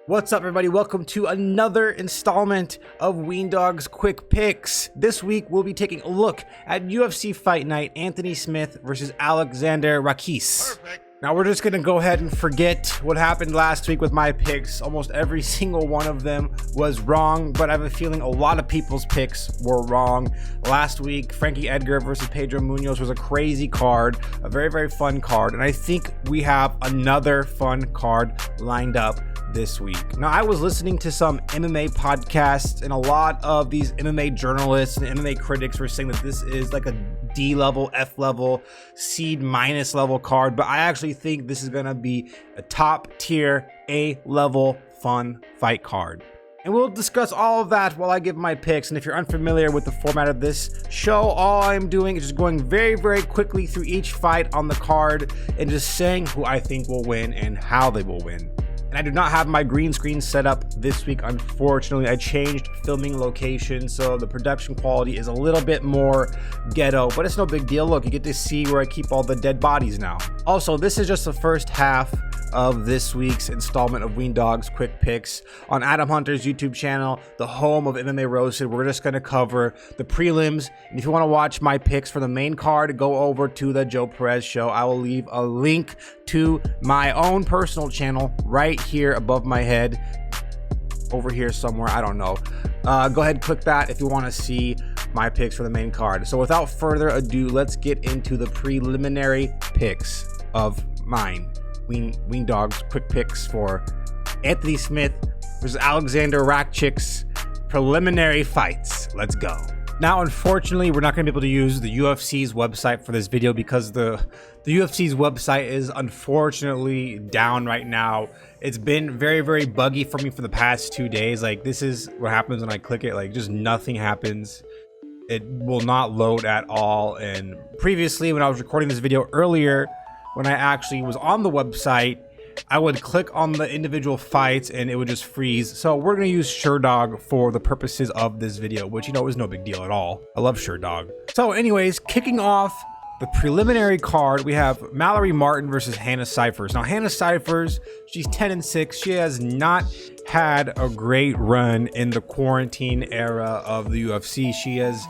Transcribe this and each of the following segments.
What's up, everybody? Welcome to another installment of Weendawg's Quick Picks. This week, we'll be taking a look at UFC Fight Night, Anthony Smith versus Alexander Rakic. Perfect. Now, we're just going to go ahead and forget what happened last week with my picks. Almost every single one of them was wrong, but I have a feeling a lot of people's picks were wrong. Last week, Frankie Edgar versus Pedro Munoz was a crazy card, a very, very fun card, and I think we have another fun card lined up this week. Now, I was listening to some MMA podcasts, and a lot of these MMA journalists and MMA critics were saying that this is like a D level, F level, C- level card, but I actually think this is gonna be a top tier A level fun fight card. And we'll discuss all of that while I give my picks. And if you're unfamiliar with the format of this show, all I'm doing is just going very, very quickly through each fight on the card and just saying who I think will win and how they will win. And I do not have my green screen set up this week, unfortunately. I changed filming location, so the production quality is a little bit more ghetto, but it's no big deal. Look, you get to see where I keep all the dead bodies now. Also, this is just the first half of this week's installment of Weendawg's Quick Picks on Adam Hunter's YouTube channel, the home of MMA Roasted. We're just going to cover the prelims, and if you want to watch my picks for the main card, go over to the Joe Perez show. I will leave a link to my own personal channel right here above my head, over here somewhere, I don't know. Go ahead and click that if you want to see my picks for the main card. So without further ado, let's get into the preliminary picks of mine. Weendawg's Quick Picks for Anthony Smith versus Alexander Rakic's preliminary fights. Let's go. Now, unfortunately, we're not going to be able to use the UFC's website for this video because the UFC's website is unfortunately down right now. It's been very, very buggy for me for the past 2 days. Like, this is what happens when I click it. Like, just nothing happens. It will not load at all. And previously, when I was recording this video earlier, when I actually was on the website, I would click on the individual fights and it would just freeze. So we're going to use Weendawg for the purposes of this video, which, you know, is no big deal at all. I love Weendawg. So anyways, kicking off the preliminary card, we have Mallory Martin versus Hannah Cyphers. Now, Hannah Cyphers, she's 10-6. She has not had a great run in the quarantine era of the UFC. She has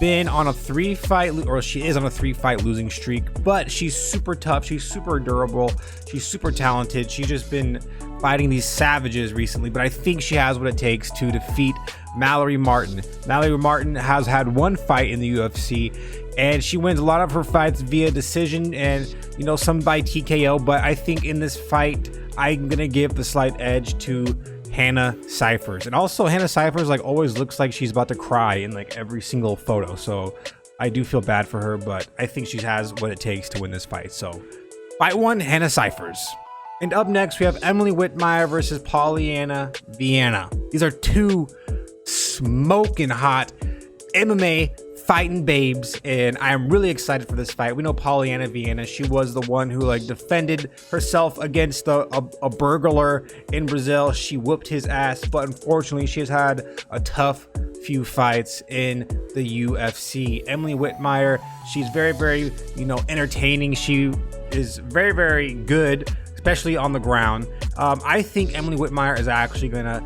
been on a she is on a 3-fight losing streak, but she's super tough, she's super durable, she's super talented. She's just been fighting these savages recently, but I think she has what it takes to defeat Mallory Martin. Mallory Martin has had one fight in the UFC, and she wins a lot of her fights via decision and, you know, some by TKO, but I think in this fight I'm gonna give the slight edge to Hannah Cyphers. And also, Hannah Cyphers like always looks like she's about to cry in like every single photo, so I do feel bad for her, but I think she has what it takes to win this fight. So fight one, Hannah Cyphers. And up next, we have Emily Whitmire versus Polyana Viana. These are two smoking hot MMA fighting babes, and I am really excited for this fight. We know Polyana Viana, she was the one who like defended herself against a burglar in Brazil. She whooped his ass, but unfortunately she has had a tough few fights in the UFC. Emily Whitmire, she's very, very, you know, entertaining. She is very, very good, especially on the ground. I think Emily Whitmire is actually gonna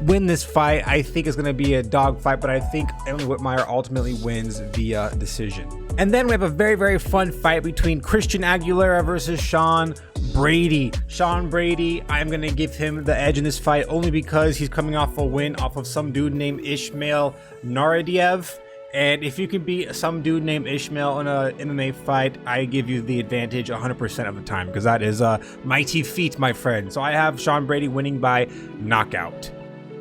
win this fight. I think it's going to be a dog fight, but I think Emily Whitmire ultimately wins via decision. And then we have a very, very fun fight between Christian Aguilera versus Sean Brady. Sean Brady, I'm going to give him the edge in this fight only because he's coming off a win off of some dude named Ishmael Naradiev. And if you can beat some dude named Ishmael in a MMA fight, I give you the advantage 100% of the time, because that is a mighty feat, my friend. So I have Sean Brady winning by knockout.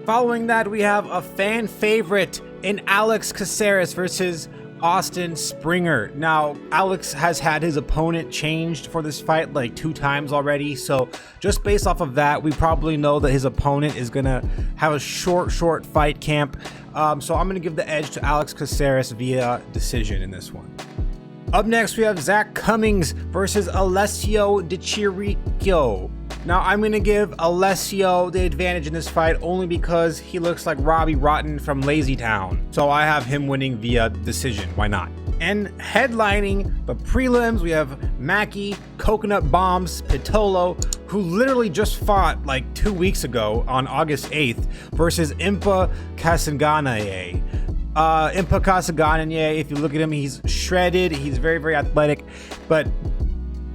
Following that, we have a fan favorite in Alex Caceres versus Austin Springer. Now, Alex has had his opponent changed for this fight like 2 times already, so just based off of that, we probably know that his opponent is gonna have a short fight camp. So I'm gonna give the edge to Alex Caceres via decision in this one. Up next, we have Zach Cummings versus Alessio de Chirico. Now, I'm going to give Alessio the advantage in this fight only because he looks like Robbie Rotten from Lazy Town. So I have him winning via decision. Why not? And headlining the prelims, we have Mackie, Coconut Bombs, Pitolo, who literally just fought like 2 weeks ago on August 8th versus Impa Kasanganay. Impa Kasanganay, if you look at him, he's shredded. He's very, very athletic, but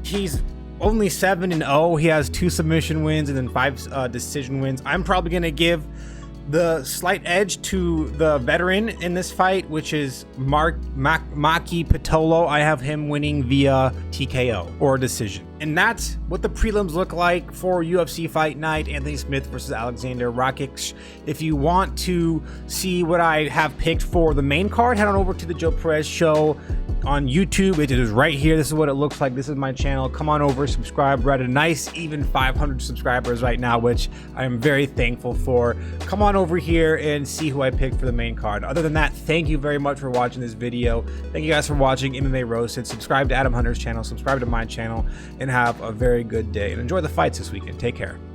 he's only 7-0. He has 2 submission wins and then 5 decision wins. I'm probably going to give the slight edge to the veteran in this fight, which is Mamaki Pitolo. I have him winning via TKO or decision. And that's what the prelims look like for UFC Fight Night, Anthony Smith versus Alexander Rakic. If you want to see what I have picked for the main card, head on over to the Joe Perez Show on YouTube. It is right here. This is what it looks like. This is my channel. Come on over, subscribe. We're at a nice even 500 subscribers right now, which I am very thankful for. Come on over here and see who I picked for the main card. Other than that, thank you very much for watching this video. Thank you guys for watching MMA Roasted. Subscribe to Adam Hunter's channel, subscribe to my channel, and have a very good day and enjoy the fights this weekend. Take care.